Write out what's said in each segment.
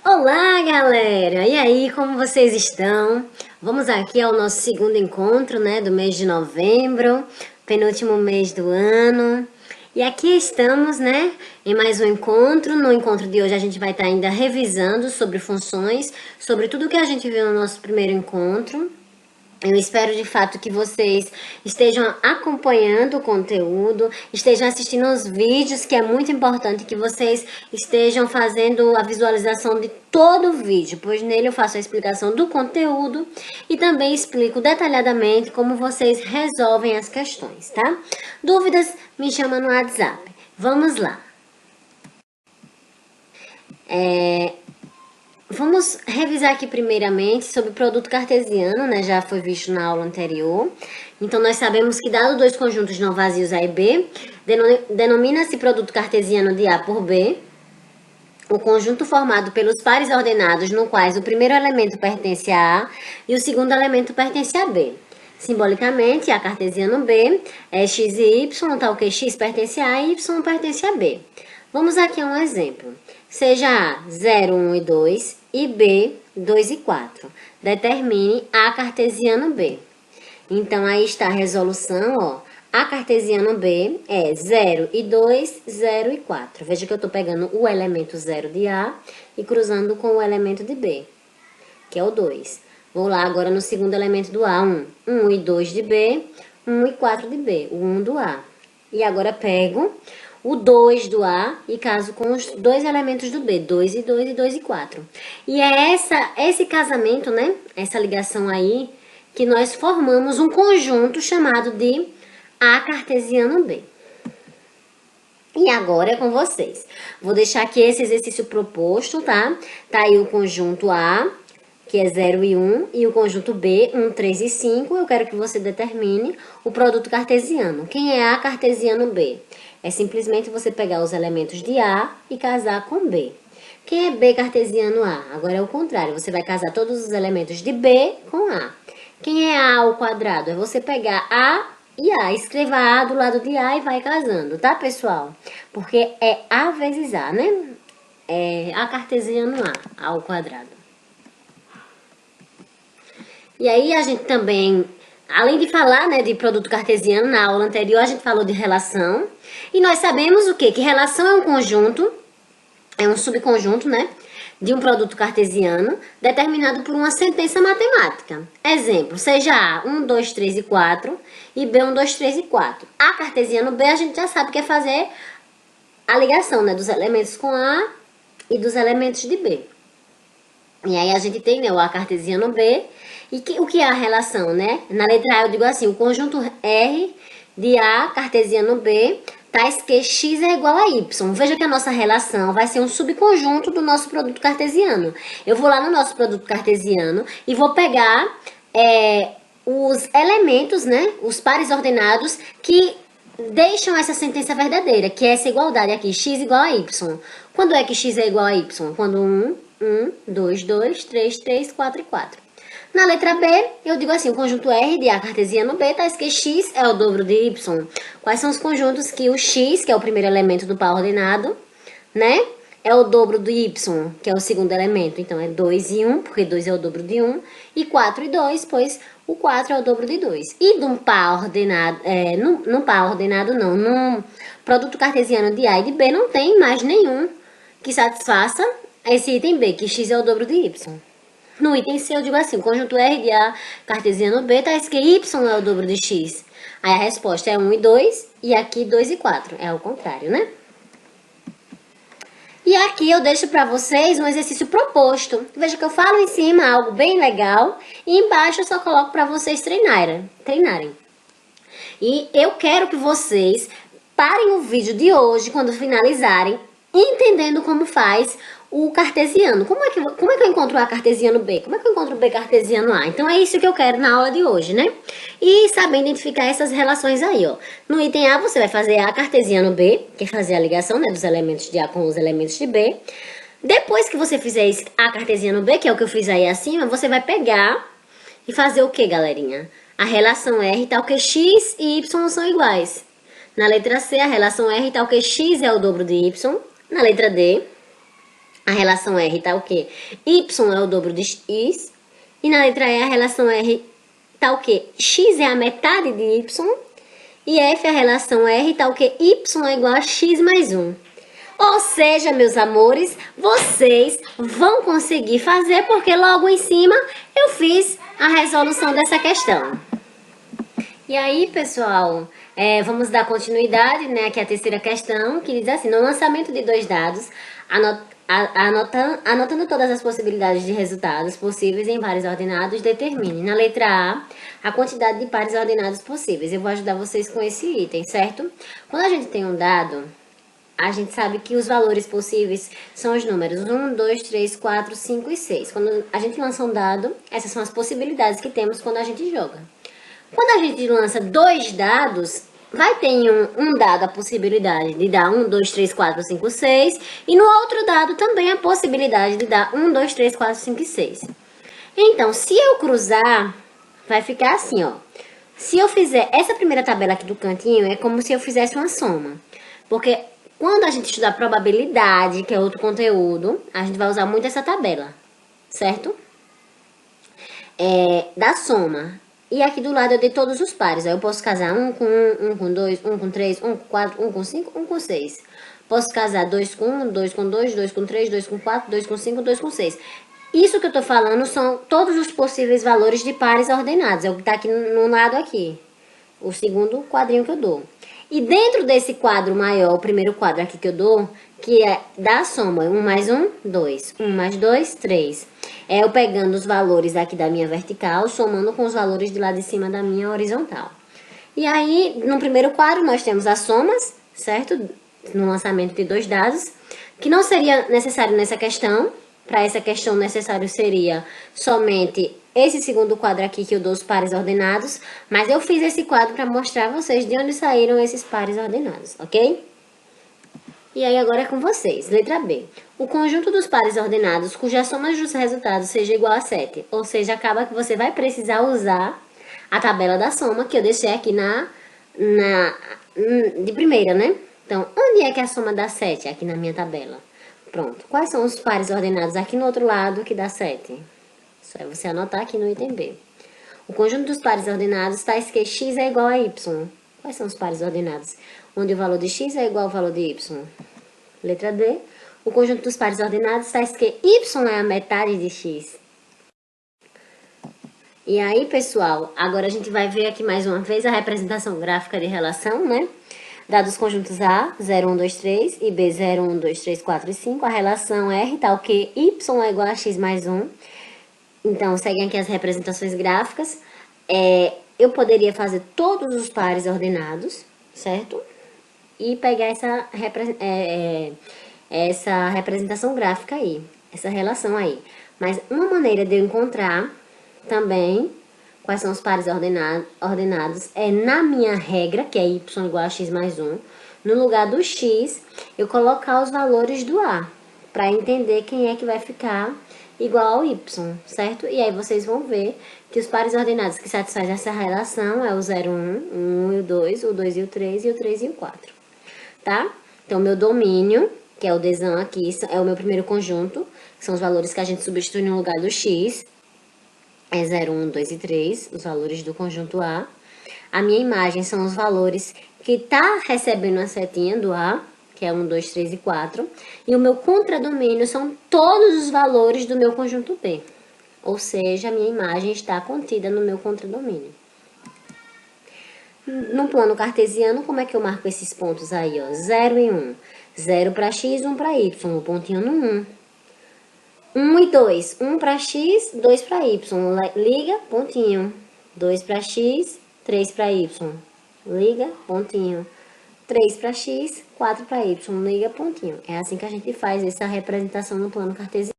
Olá, galera! E aí, como vocês estão? Vamos aqui ao nosso segundo encontro, né, do mês de novembro, penúltimo mês do ano. E aqui estamos, né, em mais um encontro. No encontro de hoje a gente vai estar ainda revisando sobre funções, sobre tudo que a gente viu no nosso primeiro encontro. Eu espero de fato que vocês estejam acompanhando o conteúdo, estejam assistindo os vídeos, que é muito importante que vocês estejam fazendo a visualização de todo o vídeo, pois nele eu faço a explicação do conteúdo e também explico detalhadamente como vocês resolvem as questões, tá? Dúvidas? Me chama no WhatsApp. Vamos lá. Vamos revisar aqui primeiramente sobre o produto cartesiano, né? Já foi visto na aula anterior. Então, nós sabemos que, dado dois conjuntos não vazios A e B, denomina-se produto cartesiano de A por B o conjunto formado pelos pares ordenados, no quais o primeiro elemento pertence a A e o segundo elemento pertence a B. Simbolicamente, A cartesiano B é x e y, tal que x pertence a A e y pertence a B. Vamos aqui a um exemplo. Seja A 0, 1 e 2 e B 2 e 4. Determine A cartesiano B. Então, aí está a resolução, ó. A cartesiano B é 0 e 2, 0 e 4. Veja que eu estou pegando o elemento 0 de A e cruzando com o elemento de B, que é o 2. Vou lá agora no segundo elemento do A, 1. 1 e 2 de B, 1 e 4 de B, o 1 do A. E agora pego o 2 do A e caso com os dois elementos do B, 2 e 2 e 2 e 4. E é esse casamento, né, essa ligação aí, que nós formamos um conjunto chamado de A cartesiano B. E agora é com vocês. Vou deixar aqui esse exercício proposto, tá? Tá aí o conjunto A, que é 0 e 1, e o conjunto B, 1, 3 e 5. Eu quero que você determine o produto cartesiano. Quem é A cartesiano B? É simplesmente você pegar os elementos de A e casar com B. Quem é B cartesiano A? Agora é o contrário, você vai casar todos os elementos de B com A. Quem é A ao quadrado? É você pegar A e A, escreva A do lado de A e vai casando, tá, pessoal? Porque é A vezes A, né? É A cartesiano A ao quadrado. E aí a gente também, além de falar, né, de produto cartesiano, na aula anterior a gente falou de relação. E nós sabemos o quê? Que relação é um conjunto, é um subconjunto, né, de um produto cartesiano determinado por uma sentença matemática. Exemplo, seja A 1, 2, 3 e 4 e B 1, 2, 3 e 4. A cartesiano B a gente já sabe que é fazer a ligação, né, dos elementos com A e dos elementos de B. E aí a gente tem, né, o A cartesiano B. E o que é a relação, né? Na letra A eu digo assim, o conjunto R de A cartesiano B, tais que x é igual a y. Veja que a nossa relação vai ser um subconjunto do nosso produto cartesiano. Eu vou lá no nosso produto cartesiano e vou pegar os elementos, né? Os pares ordenados que deixam essa sentença verdadeira, que é essa igualdade aqui, x igual a y. Quando é que x é igual a y? Quando 1, 1, 2, 2, 3, 3, 4 e 4. Na letra B, eu digo assim, o conjunto R de A cartesiano B, tais que x é o dobro de y. Quais são os conjuntos que o x, que é o primeiro elemento do par ordenado, né, é o dobro do y, que é o segundo elemento. Então, é 2 e 1, porque 2 é o dobro de 1, e 4 e 2, pois o 4 é o dobro de 2. E num par ordenado, num produto cartesiano de A e de B, não tem mais nenhum que satisfaça esse item B, que x é o dobro de y. No item C, eu digo assim, o conjunto R de A cartesiano B, tais que y é o dobro de x. Aí a resposta é 1 e 2, e aqui 2 e 4. É o contrário, né? E aqui eu deixo para vocês um exercício proposto. Veja que eu falo em cima algo bem legal, e embaixo eu só coloco para vocês treinarem. E eu quero que vocês parem o vídeo de hoje, quando finalizarem, entendendo como faz o cartesiano. Como é que eu encontro A cartesiano B? Como é que eu encontro B cartesiano A? Então é isso que eu quero na aula de hoje, né? E saber identificar essas relações aí, ó. No item A você vai fazer A cartesiano B, que é fazer a ligação, né, dos elementos de A com os elementos de B. Depois que você fizer A cartesiano B, que é o que eu fiz aí acima, você vai pegar e fazer o que, galerinha? A relação R tal que x e y são iguais. Na letra C, a relação R tal que x é o dobro de y. Na letra D, A relação R tá o quê? Y é o dobro de X. E na letra E a relação R tá o quê? X é a metade de Y. E F, a relação R, tá o quê? Y é igual a X mais 1. Ou seja, meus amores, vocês vão conseguir fazer, porque logo em cima eu fiz a resolução dessa questão. E aí, pessoal, vamos dar continuidade, né? Aqui é a terceira questão, que diz assim: no lançamento de dois dados, anotando todas as possibilidades de resultados possíveis em pares ordenados, determine, na letra a quantidade de pares ordenados possíveis. Eu vou ajudar vocês com esse item, certo? Quando a gente tem um dado, a gente sabe que os valores possíveis são os números 1, 2, 3, 4, 5 e 6. Quando a gente lança um dado, essas são as possibilidades que temos quando a gente joga. Quando a gente lança dois dados, vai ter em um dado a possibilidade de dar 1, 2, 3, 4, 5, 6. E no outro dado também a possibilidade de dar 1, 2, 3, 4, 5 e 6. Então, se eu cruzar, vai ficar assim, ó. Se eu fizer essa primeira tabela aqui do cantinho, é como se eu fizesse uma soma. Porque quando a gente estudar probabilidade, que é outro conteúdo, a gente vai usar muito essa tabela, certo? Da soma. E aqui do lado eu dei todos os pares. Aí eu posso casar 1 com 1, 1 com 2, 1 com 3, 1 com 4, 1 com 5, 1 com 6. Posso casar 2 com 1, 2 com 2, 2 com 3, 2 com 4, 2 com 5, 2 com 6. Isso que eu tô falando são todos os possíveis valores de pares ordenados. É o que tá aqui no lado aqui. O segundo quadrinho que eu dou. E dentro desse quadro maior, o primeiro quadro aqui que eu dou, que é da soma 1 mais 1, 2. 1 mais 2, 3. É eu pegando os valores aqui da minha vertical, somando com os valores de lá de cima da minha horizontal. E aí, no primeiro quadro, nós temos as somas, certo? No lançamento de dois dados, que não seria necessário nessa questão. Para essa questão, necessário seria somente esse segundo quadro aqui que eu dou os pares ordenados. Mas eu fiz esse quadro para mostrar a vocês de onde saíram esses pares ordenados, ok? E aí agora é com vocês. Letra B. O conjunto dos pares ordenados cuja soma dos resultados seja igual a 7. Ou seja, acaba que você vai precisar usar a tabela da soma que eu deixei aqui de primeira, né? Então, onde é que a soma dá 7? Aqui na minha tabela. Pronto. Quais são os pares ordenados aqui no outro lado que dá 7? Só é você anotar aqui no item B. O conjunto dos pares ordenados tais que x é igual a y. Quais são os pares ordenados? Onde o valor de x é igual ao valor de y. Letra D. O conjunto dos pares ordenados tais que y é a metade de x. E aí, pessoal, agora a gente vai ver aqui mais uma vez a representação gráfica de relação, né? Dados conjuntos A, 0, 1, 2, 3 e B, 0, 1, 2, 3, 4 e 5. A relação R tal que y é igual a x mais 1. Então, seguem aqui as representações gráficas. Eu poderia fazer todos os pares ordenados, certo? E pegar essa representação gráfica aí, essa relação aí. Mas uma maneira de eu encontrar também quais são os pares ordenados é na minha regra, que é y igual a x mais 1. No lugar do x, eu colocar os valores do A, para entender quem é que vai ficar igual ao y, certo? E aí vocês vão ver que os pares ordenados que satisfazem essa relação é o 0, 1, 1 e o 2 e o 3 e o 3 e o 4, tá? Então, meu domínio, que é o Dzão aqui, é o meu primeiro conjunto, que são os valores que a gente substitui no lugar do x, é 0, 1, 2 e 3, os valores do conjunto A. A minha imagem são os valores que tá recebendo a setinha do A, que é 1, 2, 3 e 4. E o meu contradomínio são todos os valores do meu conjunto B. Ou seja, a minha imagem está contida no meu contradomínio. No plano cartesiano, como é que eu marco esses pontos aí, ó? 0 e 1. 0 para x, 1 para y. O pontinho no 1. 1 e 2. 1 para x, 2 para y. Liga, pontinho. 2 para x, 3 para y. Liga, pontinho. 3 para x, 4 para y. Liga, pontinho. É assim que a gente faz essa representação no plano cartesiano.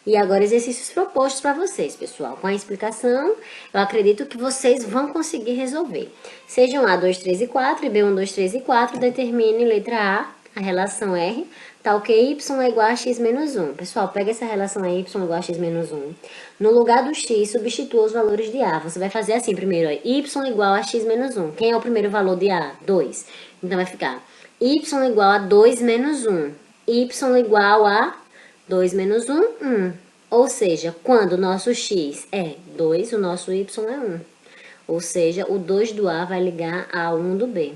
E agora exercícios propostos para vocês, pessoal. Com a explicação, eu acredito que vocês vão conseguir resolver. Sejam A, 2, 3 e 4 e B, 1, 2, 3 e 4. Determine, letra A relação R, tal que y é igual a x menos 1. Pessoal, pega essa relação aí, y igual a x menos 1. No lugar do x, substitua os valores de A. Você vai fazer assim primeiro, ó, y igual a x menos 1. Quem é o primeiro valor de A? 2. Então, vai ficar y igual a 2 menos 1. y igual a 2 menos 1, 1. Ou seja, quando o nosso x é 2, o nosso y é 1. Ou seja, o 2 do A vai ligar ao 1 do B.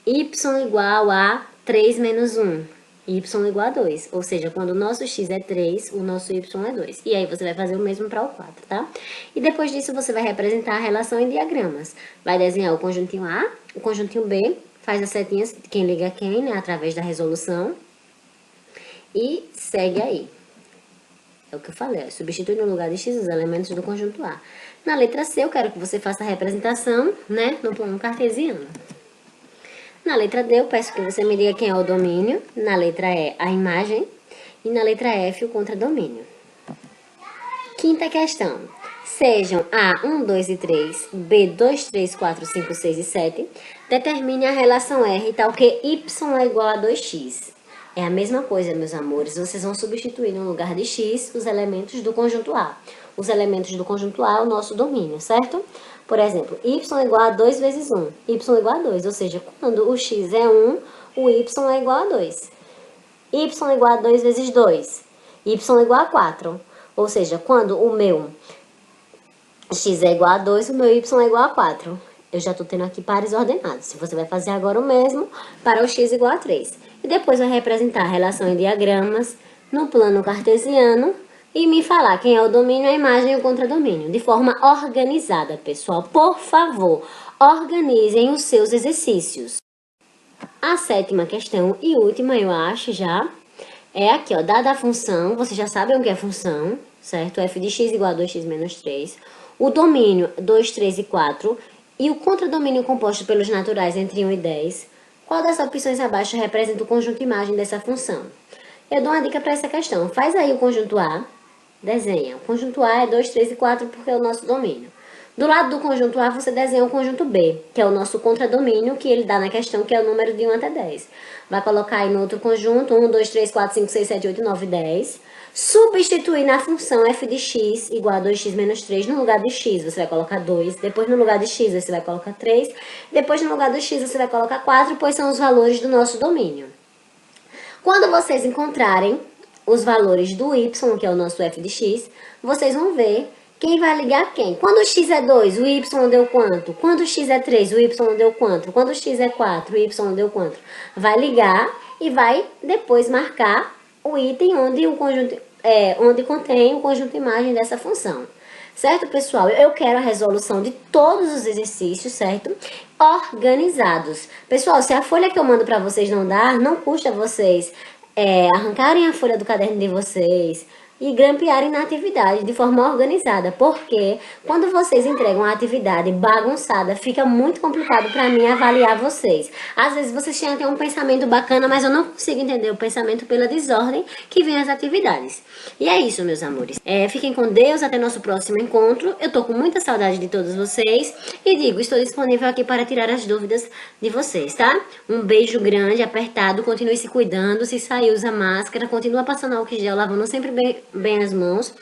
Y igual a 3 menos 1. Y igual a 2. Ou seja, quando o nosso x é 3, o nosso y é 2. E aí você vai fazer o mesmo para o 4, tá? E depois disso você vai representar a relação em diagramas. Vai desenhar o conjuntinho A, o conjuntinho B, faz as setinhas, quem liga quem, né? Através da resolução. E segue aí. É o que eu falei, ó, substitui no lugar de x os elementos do conjunto A. Na letra C, eu quero que você faça a representação, né, no plano cartesiano. Na letra D, eu peço que você me diga quem é o domínio. Na letra E, a imagem. E na letra F, o contradomínio. Quinta questão. Sejam A, 1, 2 e 3, B, 2, 3, 4, 5, 6 e 7. Determine a relação R tal que y é igual a 2x. É a mesma coisa, meus amores. Vocês vão substituir no lugar de x os elementos do conjunto A. Os elementos do conjunto A é o nosso domínio, certo? Por exemplo, y é igual a 2 vezes 1. Y é igual a 2, ou seja, quando o x é 1, o y é igual a 2. Y é igual a 2 vezes 2. Y é igual a 4. Ou seja, quando o meu x é igual a 2, o meu y é igual a 4. Eu já estou tendo aqui pares ordenados. Você vai fazer agora o mesmo para o x igual a 3. E depois vai representar a relação em diagramas no plano cartesiano e me falar quem é o domínio, a imagem e o contradomínio. De forma organizada, pessoal. Por favor, organizem os seus exercícios. A sétima questão e última, eu acho já, é aqui, ó. Dada a função, vocês já sabem o que é função, certo? F de x igual a 2x menos 3. O domínio 2, 3 e 4. E o contradomínio composto pelos naturais entre 1 e 10. Qual das opções abaixo representa o conjunto imagem dessa função? Eu dou uma dica para essa questão. Faz aí o conjunto A, desenha. O conjunto A é 2, 3 e 4 porque é o nosso domínio. Do lado do conjunto A, você desenha o conjunto B, que é o nosso contradomínio, que ele dá na questão, que é o número de 1 até 10. Vai colocar aí no outro conjunto 1, 2, 3, 4, 5, 6, 7, 8, 9, 10. Substituir na função f de x igual a 2x menos 3. No lugar de x, você vai colocar 2. Depois, no lugar de x, você vai colocar 3. Depois, no lugar do x, você vai colocar 4, pois são os valores do nosso domínio. Quando vocês encontrarem os valores do y, que é o nosso f de x, vocês vão ver quem vai ligar quem. Quando o x é 2, o y deu quanto? Quando o x é 3, o y deu quanto? Quando o x é 4, o y deu quanto? Vai ligar e vai depois marcar o item onde contém o conjunto imagem dessa função. Certo, pessoal? Eu quero a resolução de todos os exercícios, certo? Organizados. Pessoal, se a folha que eu mando para vocês não dar, não custa vocês arrancarem a folha do caderno de vocês e grampearem na atividade de forma organizada, porque quando vocês entregam a atividade bagunçada, fica muito complicado para mim avaliar vocês. Às vezes vocês têm até um pensamento bacana, mas eu não consigo entender o pensamento pela desordem que vem as atividades. E é isso, meus amores. Fiquem com Deus, até nosso próximo encontro. Eu tô com muita saudade de todos vocês e digo, estou disponível aqui para tirar as dúvidas de vocês, tá? Um beijo grande, apertado, continue se cuidando, se sair usa máscara, continua passando álcool gel, lavando sempre bem as mãos,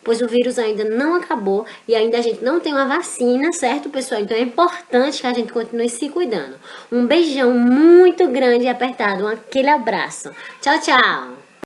pois o vírus ainda não acabou e ainda a gente não tem uma vacina, certo, pessoal? Então é importante que a gente continue se cuidando. Um beijão muito grande e apertado, aquele abraço. Tchau, tchau!